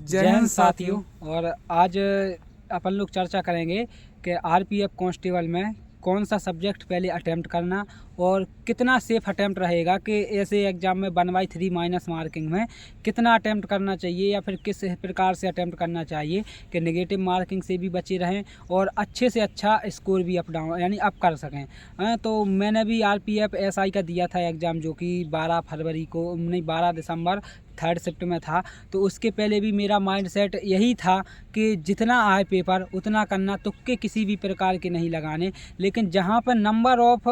जय हिंद साथियों। और आज अपन लोग चर्चा करेंगे कि आरपीएफ कांस्टेबल में कौन सा सब्जेक्ट पहले अटेम्प्ट करना और कितना सेफ अटेम्प्ट रहेगा कि ऐसे एग्ज़ाम में 1/3 माइनस मार्किंग में कितना अटेम्प्ट करना चाहिए या फिर किस प्रकार से अटेम्प्ट करना चाहिए कि नेगेटिव मार्किंग से भी बचे रहें और अच्छे से अच्छा स्कोर भी अप डाउन यानी अप कर सकें। तो मैंने भी आरपीएफ एसआई का दिया था एग्ज़ाम, जो कि 12 फरवरी को नहीं 12 दिसंबर 3rd शिफ्ट में था। तो उसके पहले भी मेरा माइंड सेट यही था कि जितना आए पेपर उतना करना, तुक्के किसी भी प्रकार के नहीं लगाने। लेकिन जहाँ पर नंबर ऑफ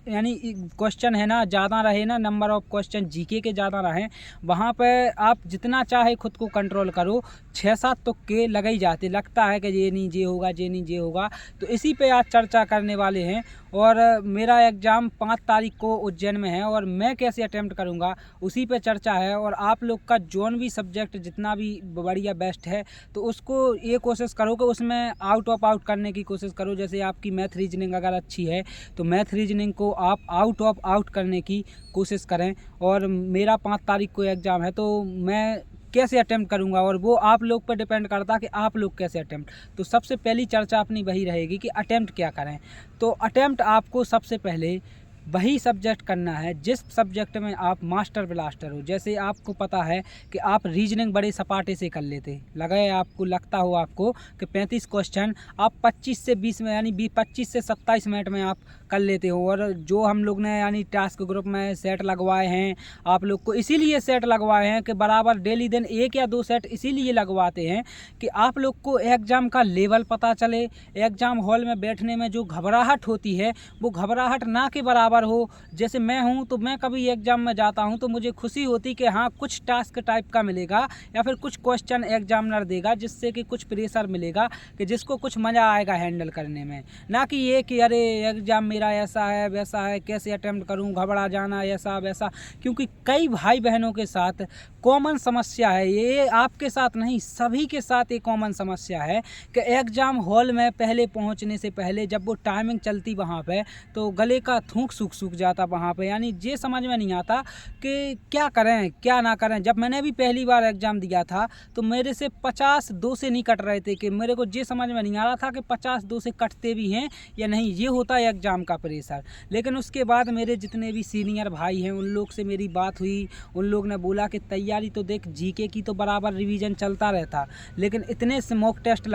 यानी क्वेश्चन है ना ज़्यादा रहे ना, नंबर ऑफ क्वेश्चन जीके के ज़्यादा रहें, वहाँ पर आप जितना चाहे खुद को कंट्रोल करो, 6-7 तुक्के लगे ही जाते, लगता है कि ये नहीं ये होगा, ये नहीं ये होगा। तो इसी पे आज चर्चा करने वाले हैं। और मेरा एग्ज़ाम 5 तारीख को उज्जैन में है और मैं कैसे अटेम्प्ट करूँगा उसी पे चर्चा है। और आप लोग का जोन भी सब्जेक्ट जितना भी बढ़िया बेस्ट है तो उसको ये कोशिश करो कि उसमें आउट ऑफ आउट करने की कोशिश करो। जैसे आपकी मैथ रीजनिंग अगर अच्छी है तो मैथ रीजनिंग को आप आउट ऑफ आउट करने की कोशिश करें। और मेरा 5 तारीख को एग्ज़ाम है तो मैं कैसे अटेम्प्ट करूंगा और वो आप लोग पर डिपेंड करता कि आप लोग कैसे अटेम्प्ट। तो सबसे पहली चर्चा अपनी वही रहेगी कि अटेम्प्ट क्या करें। तो अटेम्प्ट आपको सबसे पहले वही सब्जेक्ट करना है जिस सब्जेक्ट में आप मास्टर ब्लास्टर हो। जैसे आपको पता है कि आप रीजनिंग बड़े सपाटे से कर लेते, लगे आपको लगता हो आपको कि 35 क्वेश्चन आप 25 से 20 में यानी 25 से 27 मिनट में आप कर लेते हो। और जो हम लोग ने यानी टास्क ग्रुप में सेट लगवाए हैं आप लोग को, इसीलिए सेट लगवाए हैं कि बराबर डेली दिन 1 या 2 सेट इसीलिए लगवाते हैं कि आप लोग को एग्ज़ाम का लेवल पता चले। एग्ज़ाम हॉल में बैठने में जो घबराहट होती है वो घबराहट ना के बराबर हो। जैसे मैं हूं तो मैं कभी एग्जाम में जाता हूं तो मुझे खुशी होती कि हाँ कुछ टास्क टाइप का मिलेगा या फिर कुछ क्वेश्चन एग्जामिनर देगा जिससे कि कुछ प्रेशर मिलेगा कि जिसको कुछ मज़ा आएगा हैंडल करने में। ना कि ये कि अरे एग्जाम मेरा ऐसा है वैसा है, कैसे अटेम्प्ट करूं, घबरा जाना ऐसा वैसा। क्योंकि कई भाई बहनों के साथ कॉमन समस्या है, ये आपके साथ नहीं सभी के साथ एक कॉमन समस्या है कि एग्ज़ाम हॉल में पहले पहुंचने से पहले जब वो टाइमिंग चलती वहाँ पे तो गले का थूक सूख जाता वहाँ पे। यानी ये समझ में नहीं आता कि क्या करें क्या ना करें। जब मैंने भी पहली बार एग्ज़ाम दिया था तो मेरे से 50 2 से नहीं कट रहे थे कि मेरे को ये समझ में नहीं आ रहा था कि 50 2 से कटते भी हैं या नहीं। ये होता है एग्ज़ाम का प्रेशर। लेकिन उसके बाद मेरे जितने भी सीनियर भाई हैं उन लोग से मेरी बात हुई, उन लोग ने बोला कि तैयारी तो देख जीके की तो बराबर रिवीजन चलता रहता, लेकिन इतने से मॉक टेस्ट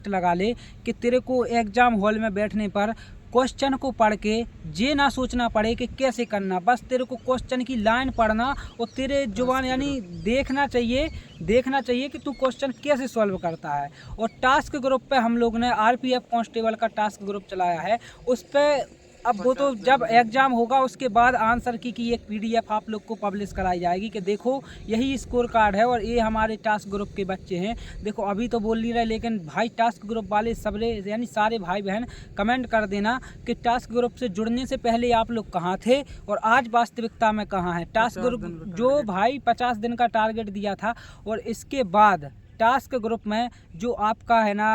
लगा ले कि तेरे को एग्ज़ाम हॉल में बैठने पर क्वेश्चन को पढ़ के ये ना सोचना पड़े कि कैसे करना, बस तेरे को क्वेश्चन की लाइन पढ़ना और तेरे जुबान यानी देखना चाहिए कि तू क्वेश्चन कैसे सॉल्व करता है। और टास्क ग्रुप पे हम लोग ने आरपीएफ कांस्टेबल का टास्क ग्रुप चलाया है, उस पर अब वो तो जब एग्ज़ाम होगा उसके बाद आंसर की एक पीडीएफ आप लोग को पब्लिश कराई जाएगी कि देखो यही स्कोर कार्ड है और ये हमारे टास्क ग्रुप के बच्चे हैं। देखो अभी तो बोल नहीं रहे, लेकिन भाई टास्क ग्रुप वाले सबरे यानी सारे भाई बहन कमेंट कर देना कि टास्क ग्रुप से जुड़ने से पहले आप लोग कहाँ थे और आज वास्तविकता में कहाँ हैं। टास्क ग्रुप जो भाई 50 दिन का टारगेट दिया था और इसके बाद टास्क ग्रुप में जो आपका है ना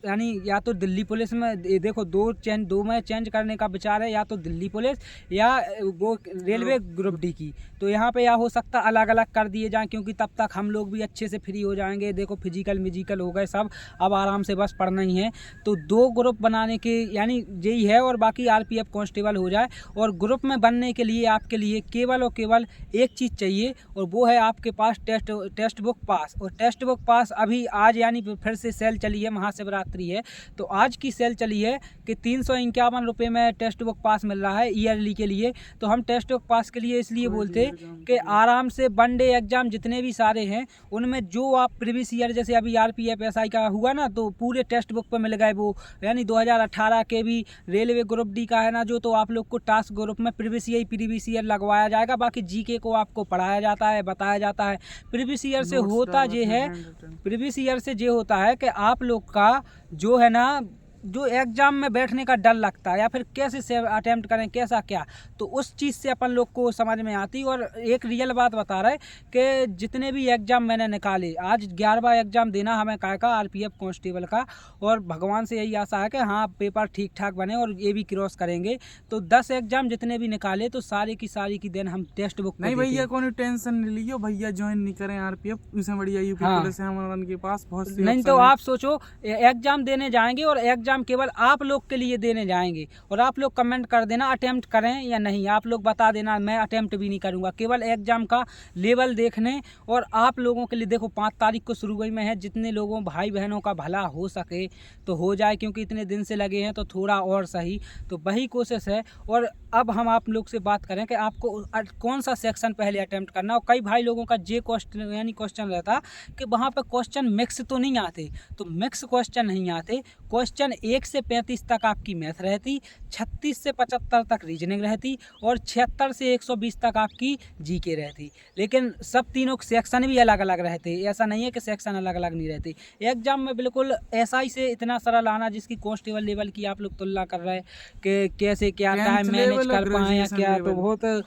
यानी या तो दिल्ली पुलिस में देखो दो में चेंज करने का विचार है, या तो दिल्ली पुलिस या वो रेलवे ग्रुप डी की। तो यहाँ पे या हो सकता अलग अलग कर दिए जाएं क्योंकि तब तक हम लोग भी अच्छे से फ्री हो जाएंगे। देखो फिजिकल हो गए सब, अब आराम से बस पढ़ना ही है। तो 2 ग्रुप बनाने के यानी यही है और बाकी आरपीएफ कांस्टेबल हो जाए। और ग्रुप में बनने के लिए आपके लिए केवल और केवल एक चीज़ चाहिए और वो है आपके पास टेस्ट बुक पास। और टेस्ट बुक पास अभी आज यानी फिर से सेल चली है, महाशिवरात्रि है तो आज की सेल चली है कि 351 रुपये में टेस्ट बुक पास मिल रहा है ईयरली के लिए। तो हम टेस्ट बुक पास के लिए इसलिए बोलते कि आराम से वनडे एग्जाम जितने भी सारे हैं उनमें जो आप प्रीवियस ईयर जैसे अभी आरपीएफ एसआई का हुआ ना तो पूरे टेस्ट बुक पर मिल गए वो, यानी 2018 के भी रेलवे ग्रुप डी का है ना जो, तो आप लोग को टास्क ग्रुप में प्रीवियस ईयर लगवाया जाएगा। बाकी जीके को आपको पढ़ाया जाता है बताया जाता है। प्रीवियस ईयर से होता ये है कि आप लोग का जो है ना जो एग्ज़ाम में बैठने का डर लगता है या फिर कैसे से अटेम्प्ट करें कैसा क्या, तो उस चीज़ से अपन लोग को समझ में आती। और एक रियल बात बता रहे कि जितने भी एग्ज़ाम मैंने निकाले, आज 11वां एग्ज़ाम देना हमें काय का आरपीएफ कांस्टेबल का, और भगवान से यही आशा है कि हाँ पेपर ठीक ठाक बने और ये भी क्रॉस करेंगे। तो 10 एग्ज़ाम जितने भी निकाले तो सारी की दिन हम टेक्स्ट बुक नहीं भैया, कोई टेंशन नहीं लियो भैया, ज्वाइन नहीं करें आरपीएफ, उससे बढ़िया यूपी पुलिस है हमारे के पास बहुत सी। नहीं तो आप सोचो एग्जाम देने जाएंगे और एग्जाम केवल आप लोग के लिए देने जाएंगे, और आप लोग कमेंट कर देना अटेम्प्ट करें या नहीं, आप लोग बता देना मैं अटेम्प्ट भी नहीं करूंगा, केवल एग्जाम का लेवल देखने। और आप लोगों के लिए देखो 5 तारीख को शुरू हुई में है, जितने लोगों भाई बहनों का भला हो सके तो हो जाए, क्योंकि इतने दिन से लगे हैं तो थोड़ा और सही, तो वही कोशिश है। और अब हम आप लोग से बात करें कि आपको कौन सा सेक्शन पहले अटेम्प्ट करना। और कई भाई लोगों का जे क्वेश्चन यानी क्वेश्चन रहता कि वहाँ पर क्वेश्चन मिक्स तो नहीं आते, तो मिक्स क्वेश्चन नहीं आते। क्वेश्चन 1 से 35 तक आपकी मैथ रहती, 36 से 75 तक रीजनिंग रहती, और 76 से 120 तक आपकी जीके रहती। लेकिन सब तीनों सेक्शन भी अलग अलग रहते, ऐसा नहीं है कि सेक्शन अलग अलग नहीं रहते। एग्जाम में बिल्कुल SI से इतना सरल आना, जिसकी कांस्टेबल लेवल की आप लोग तुलना कर रहे हैं कि कैसे क्या टाइम मैनेज कर पाए या क्या, तो बहुत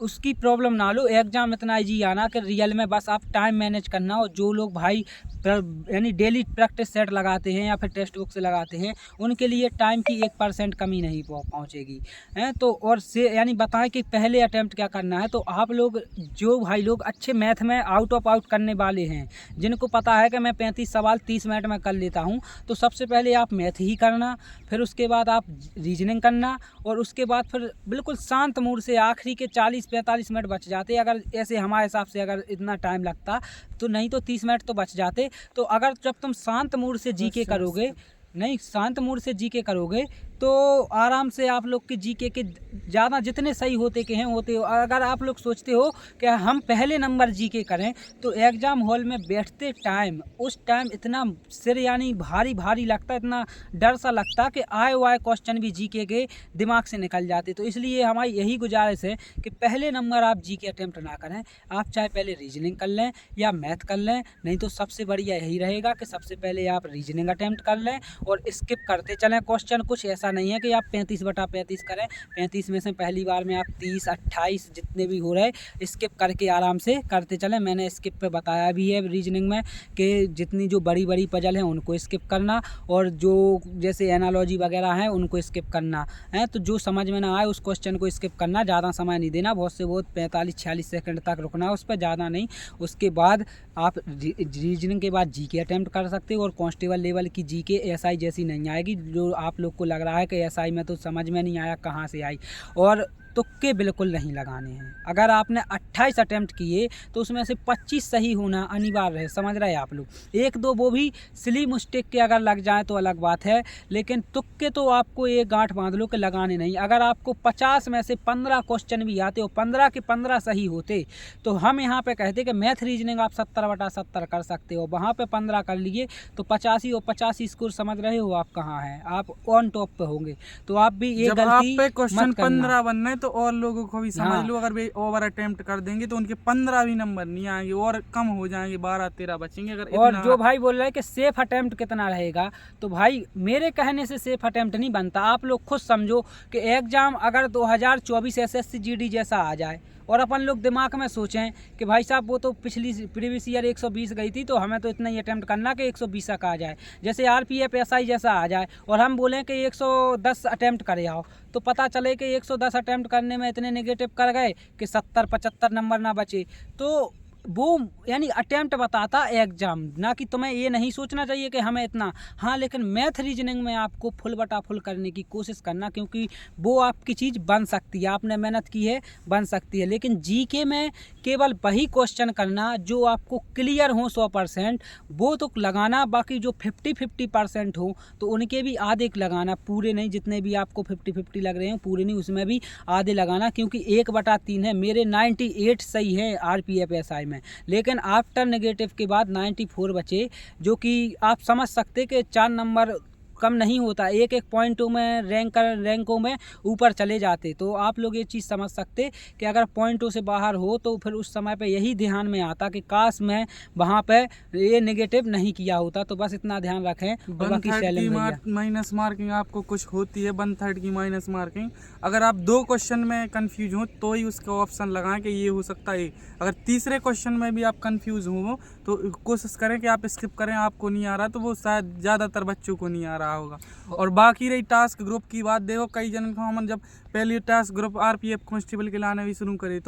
उसकी प्रॉब्लम ना लो। एग्जाम इतना ईजी आना कि रियल में बस आप टाइम मैनेज करना। और जो लोग भाई यानी डेली प्रैक्टिस सेट लगाते हैं या फिर टेक्स्ट बुक से लगाते हैं, उनके लिए टाइम की 1% कमी नहीं पहुंचेगी हैं। तो और से यानी बताएं कि पहले अटेम्प्ट क्या करना है। तो आप लोग जो भाई लोग अच्छे मैथ में आउट ऑफ आउट करने वाले हैं, जिनको पता है कि मैं 35 सवाल 30 मिनट में कर लेता हूं, तो सबसे पहले आप मैथ ही करना, फिर उसके बाद आप रीजनिंग करना, और उसके बाद फिर बिल्कुल शांत मूड से आखिरी के 40-45 मिनट बच जाते। अगर ऐसे हमारे हिसाब से अगर इतना टाइम लगता तो, नहीं तो 30 मिनट तो बच जाते। तो अगर जब तुम शांत मूड से जीके करोगे, नहीं शांत मूड से जीके करोगे तो आराम से आप लोग के जीके के ज़्यादा जितने सही होते के हैं होते हो। अगर आप लोग सोचते हो कि हम पहले नंबर जीके करें, तो एग्ज़ाम हॉल में बैठते टाइम उस टाइम इतना सिर यानी भारी भारी लगता, इतना डर सा लगता कि आए हुए क्वेश्चन भी जीके के दिमाग से निकल जाते। तो इसलिए हमारी यही गुजारिश है कि पहले नंबर आप जीके अटेम्प्ट ना करें, आप चाहे पहले रीजनिंग कर लें या मैथ कर लें, नहीं तो सबसे बढ़िया यही रहेगा कि सबसे पहले आप रीजनिंग अटेम्प्ट कर लें और स्किप करते चलें क्वेश्चन। कुछ ऐसा नहीं है कि आप 35/35 करें, 35 में से पहली बार में आप 30, 28 जितने भी हो रहे स्किप करके आराम से करते चलें। मैंने स्किप पे बताया भी है रीजनिंग में कि जितनी जो बड़ी बड़ी पजल हैं उनको स्किप करना, और जो जैसे एनालॉजी वगैरह हैं उनको स्किप करना है। तो जो समझ में ना आए उस क्वेश्चन को स्किप करना, ज़्यादा समय नहीं देना, बहुत से बहुत 45-46 सेकंड तक रुकना उस पर, ज़्यादा नहीं। उसके बाद आप रीजनिंग के बाद जीके अटेम्प्ट कर सकते हो, और कांस्टेबल लेवल की जीके SI जैसी नहीं आएगी। जो आप लोग को लग रहा है कि SI में तो समझ में नहीं आया कहाँ से आई, और तुक्के बिल्कुल नहीं लगाने हैं। अगर आपने 28 अटेम्प्ट किए तो उसमें से 25 सही होना अनिवार्य है, समझ रहे हैं आप लोग। 1-2 वो भी सिली मिस्टेक के अगर लग जाए तो अलग बात है, लेकिन तुक्के तो आपको एक गांठ बांध लो कि लगाने नहीं। अगर आपको 50 में से 15 क्वेश्चन भी आते हो, 15 के 15 सही होते, तो हम यहाँ पे कहते कि मैथ रीजनिंग आप 70/70 कर सकते हो, वहाँ पे 15 कर लिए तो 85 और 85 स्कोर समझ रहे हो आप कहाँ हैं, आप ऑन टॉप पे होंगे। तो आप भी ये गलती क्वेश्चन 15 बनना है तो और लोगों को भी समझ लो, अगर वे ओवर अटेम्प्ट कर देंगे तो उनके 15 भी नंबर नहीं आएंगे और कम हो जाएंगे, 12-13 बचेंगे। अगर और जो भाई बोल रहे हैं कि सेफ अटेम्प्ट कितना रहेगा, तो भाई मेरे कहने से सेफ अटेम्प्ट नहीं बनता। आप लोग खुद समझो कि एग्जाम अगर 2024 SSC GD जैसा आ जाए, और अपन लोग दिमाग में सोचें कि भाई साहब वो तो पिछली प्रीवियस ईयर 120 गई थी, तो हमें तो इतना ही अटेम्प्ट करना कि 120 तक आ जाए। जैसे RPF SI जैसा आ जाए और हम बोलें कि 110 अटेम्प्ट करे आओ, तो पता चले कि 110 अटेम्प्ट करने में इतने नेगेटिव कर गए कि 70-75 नंबर ना बचे। तो वो यानी अटेम्प्ट बताता एग्जाम, ना कि तुम्हें ये नहीं सोचना चाहिए कि हमें इतना। हाँ, लेकिन मैथ रीजनिंग में आपको फुल बटा फुल करने की कोशिश करना, क्योंकि वो आपकी चीज़ बन सकती है, आपने मेहनत की है बन सकती है। लेकिन जीके में केवल वही क्वेश्चन करना जो आपको क्लियर हो 100%, वो तो लगाना। बाकी जो 50-50% हो तो उनके भी आधे लगाना, पूरे नहीं। जितने भी आपको 50-50 लग रहे हैं पूरे नहीं, उसमें भी आधे लगाना, क्योंकि 1/3 है। मेरे 98 सही है RPF SI में, लेकिन आफ्टर नेगेटिव के बाद 94 बचे, जो कि आप समझ सकते कि 4 नंबर कम नहीं होता, एक एक पॉइंटों में रैंकों में ऊपर चले जाते। तो आप लोग ये चीज़ समझ सकते कि अगर पॉइंटों से बाहर हो तो फिर उस समय पे यही ध्यान में आता कि काश मैं वहाँ पे ये नेगेटिव नहीं किया होता। तो बस इतना ध्यान रखें। और बाकी 1/3 की शैलेंद्र भैया, माइनस मार्किंग आपको कुछ होती है, 1/3 की माइनस मार्किंग। अगर आप 2 क्वेश्चन में कंफ्यूज हो तो ही उसका ऑप्शन लगाएं कि ये हो सकता है। अगर तीसरे क्वेश्चन में भी आप कंफ्यूज हो तो कोशिश करें कि आप स्किप करें, आपको नहीं आ रहा तो वो शायद ज़्यादातर बच्चों को नहीं आ रहा होगा। और बाकी रही टास्क ग्रुप की बात, देखो कई जन को हम जब पहले टास्क ग्रुप RPF कांस्टेबल के लाने भी शुरू करे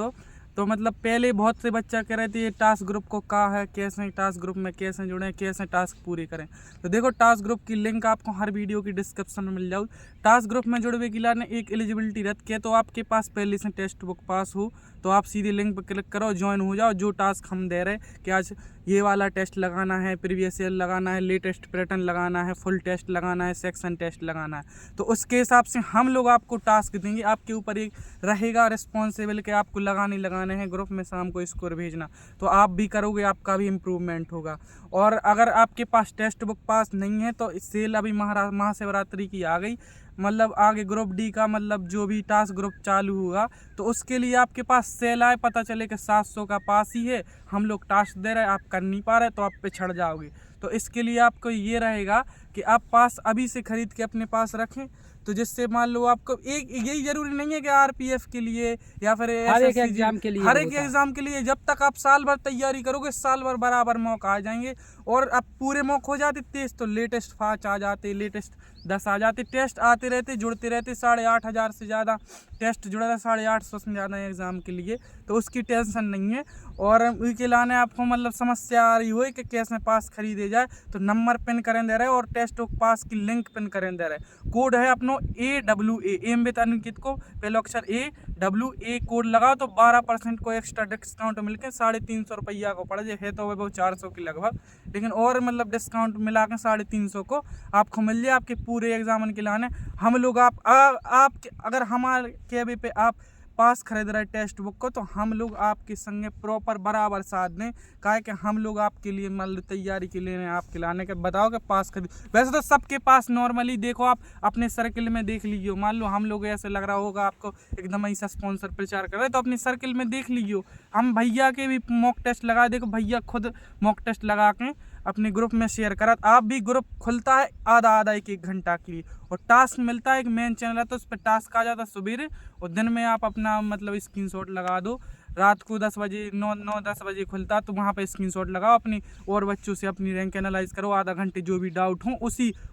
तो मतलब पहले बहुत से बच्चा कह रहे थे ये टास्क ग्रुप को का है, कैसे टास्क ग्रुप में कैसे जुड़ें, कैसे टास्क पूरे करें। तो देखो टास्क ग्रुप की लिंक आपको हर वीडियो की डिस्क्रिप्शन में मिल जाओ। टास्क ग्रुप में जुड़ने के लिए एक एलिजिबिलिटी रहती है, तो आपके पास पहले से टेक्स्ट बुक पास हो तो आप सीधे लिंक पर क्लिक करो, ज्वाइन हो जाओ। जो टास्क हम दे रहे कि आज ये वाला टेस्ट लगाना है, प्रीवियस ईयर लगाना है, लेटेस्ट पैटर्न लगाना है, फुल टेस्ट लगाना है, सेक्शन टेस्ट लगाना है, तो उसके हिसाब से हम लोग आपको टास्क देंगे। आपके ऊपर एक रहेगा रिस्पॉन्सिबल कि आपको लगाने हैं ग्रुप में शाम को स्कोर भेजना, तो आप भी करोगे, आपका भी इम्प्रूवमेंट होगा। और अगर आपके पास टेक्स्ट बुक पास नहीं है तो सेल अभी महाशिवरात्रि की आ गई, मतलब आगे ग्रुप डी का मतलब जो भी टास्क ग्रुप चालू हुआ तो उसके लिए आपके पास सेल आए, पता चले कि 700 का पास ही है, हम लोग टास्क दे रहे हैं, आप कर नहीं पा रहे तो आप पिछड़ जाओगे। तो इसके लिए आपको ये रहेगा कि आप पास अभी से खरीद के अपने पास रखें, तो जिससे मान लो आपको एक यही जरूरी नहीं है कि RPF के लिए या फिर हर एक एग्जाम के लिए, हर एक एग्जाम के लिए, जब तक आप साल भर तैयारी करोगे साल भर बराबर मौका आ जाएंगे। और अब पूरे मौके हो जाते तेज तो लेटेस्ट 5 आ जाते, लेटेस्ट 10 आ जाते, टेस्ट आते रहते, जुड़ते रहते। 8,500 से ज़्यादा टेस्ट जुड़ा था, 850 से ज़्यादा एग्जाम के लिए, तो उसकी टेंशन नहीं है। और उसके लाने आपको मतलब समस्या आ रही हो कि कैसे पास खरीदे जाए, तो नंबर पिन करें दे रहे और टेस्ट पास की लिंक पिन करें दे रहे। कोड है अपनो AWA, एम विद अंकित को पहले अक्षर AWA कोड लगाओ तो 12% को एक्स्ट्रा डिस्काउंट मिलकर 350 रुपया को पड़ जाए, है तो वो 400 के लगभग, लेकिन और मतलब डिस्काउंट मिला के 350 को आपको मिल जाए आपके पूरे एग्जाम के लाने। हम लोग आप अगर हमारे कहवे पे आप पास खरीद रहे टेक्स्ट बुक को, तो हम लोग आपके संगे प्रॉपर बराबर साथ दें, काहे कि हम लोग आपके लिए मतलब तैयारी के लिए आपके लाने के बताओ कि पास खरीद। वैसे तो सबके पास नॉर्मली देखो, आप अपने सर्किल में देख लीजिए, मान लो हम लोग ऐसे लग रहा होगा आपको एकदम ऐसा स्पॉन्सर प्रचार कर रहे हैं, तो अपने सर्किल में देख लीजिए। हम भैया के भी मॉक टेस्ट लगा, देखो भैया खुद मॉक टेस्ट लगा के अपने ग्रुप में शेयर करा। आप भी ग्रुप खुलता है आधा 1 घंटा के लिए, और टास्क मिलता है, एक मेन चैनल है तो उस पर टास्क आ जाता है सुबह, और दिन में आप अपना मतलब स्क्रीनशॉट लगा दो। रात को 10 बजे 9-10 बजे खुलता तो वहाँ पे स्क्रीनशॉट लगाओ अपनी, और बच्चों से अपनी रैंक एनालाइज करो। आधा घंटे जो भी डाउट हो,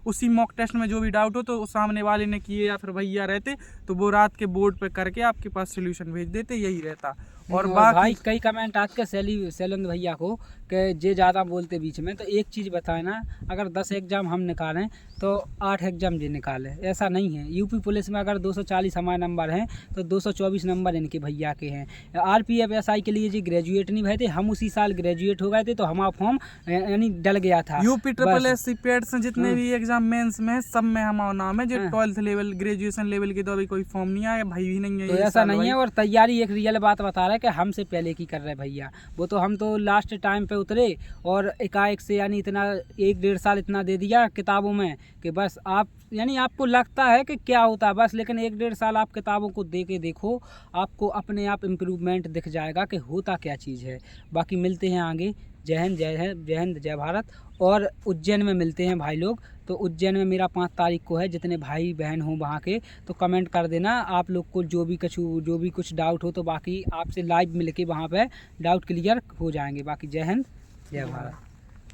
उसी मॉक टेस्ट में जो भी डाउट हो तो सामने वाले ने किए या फिर भैया रहते तो वो रात के बोर्ड पे करके आपके पास सोल्यूशन भेज देते, यही रहता। और भाई कई कमेंट आज के शैलेंद्र भैया को कि जे ज़्यादा बोलते बीच में, तो एक चीज़ बताए ना, अगर 10 एग्ज़ाम हम निकालें तो 8 एग्ज़ाम जे निकाले, ऐसा नहीं है। यूपी पुलिस में अगर 240 हमारे नंबर हैं तो 224 नंबर इनके भैया के हैं। RPF SI के लिए जी ग्रेजुएट नहीं भरे थे, हम उसी साल ग्रेजुएट हो गए थे, तो हमारा फॉर्म यानी डल गया था। यूपी SSC पेड से जितने भी एग्जाम मेंस में सब में हमारा नाम है, जो 12th लेवल ग्रेजुएशन लेवल के तो अभी कोई फॉर्म नहीं आया, भाई भी नहीं है, तो ऐसा नहीं है। और तैयारी एक रियल बात बता रहा है कि हमसे पहले की कर रहे भैया, वो तो हम तो लास्ट टाइम पे उतरे और एकाएक से यानी इतना 1-1.5 साल इतना दे दिया किताबों में कि बस आप यानी आपको लगता है कि क्या होता है बस, लेकिन 1-1.5 साल आप किताबों को दे के देखो, आपको अपने आप इम्प्रूवमेंट दिख जाएगा कि होता क्या चीज़ है। बाकी मिलते हैं आगे। जय हिंद, जय हिंद, जय भारत। और उज्जैन में मिलते हैं भाई लोग, तो उज्जैन में मेरा 5 तारीख को है। जितने भाई बहन हों वहाँ के तो कमेंट कर देना आप लोग को, जो भी कुछ डाउट हो, तो बाकी आपसे लाइव मिलके वहाँ पे डाउट क्लियर हो जाएंगे। बाकी जय हिंद, जय भारत।